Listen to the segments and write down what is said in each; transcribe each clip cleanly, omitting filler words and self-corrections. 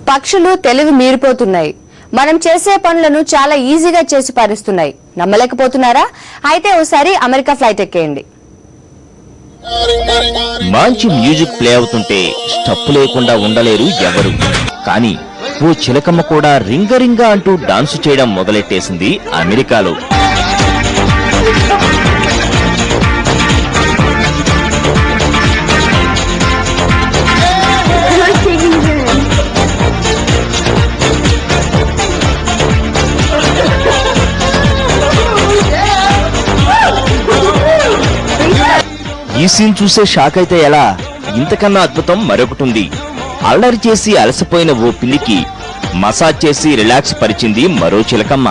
పక్షులు తెలివి మీరిపోతున్నాయి. మనం చేసే పనులను చాలా ఈజీగా చేసి పారిస్తున్నాయి. నమ్మలేకపోతున్నారా? అయితే ఒకసారి అమెరికా ఫ్లైట్ ఎక్కేయండి. మంచి మ్యూజిక్ ప్లే అవుతుంటే స్టెప్ లేకుండా ఉండలేరు ఎవరు. కానీ ఓ చిలకమ్మ కూడా రింగ అంటూ డాన్సు చేయడం మొదలెట్టేసింది అమెరికాలో. ఈ సీన్ చూసే షాక్ అయితే ఎలా? ఇంతకన్నా అద్భుతం మరొకటుంది. అల్లరి చేసి అలసిపోయిన ఓ పిల్లికి మసాజ్ చేసి రిలాక్స్ పరిచింది మరో చిలకమ్మ.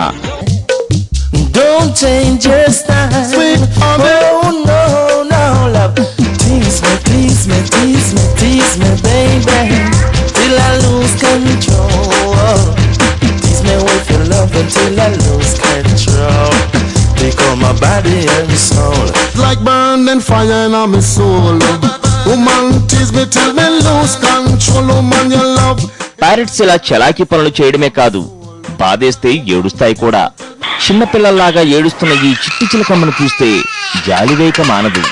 My body and soul like burning fire in my soul. Woman tease me till me lose control. Woman your love. Parrots ఇలా చలాకీ పనులు చేయడమే కాదు, బాధేస్తే ఏడుస్తాయి కూడా. చిన్నపిల్లల్లాగా ఏడుస్తున్న ఈ చిట్టి చిలకమ్మను చూస్తే జాలివేక మానదు.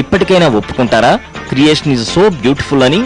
ఇప్పటికైనా ఒప్పుకుంటారా క్రియేషన్ ఇస్ సో బ్యూటిఫుల్ అని?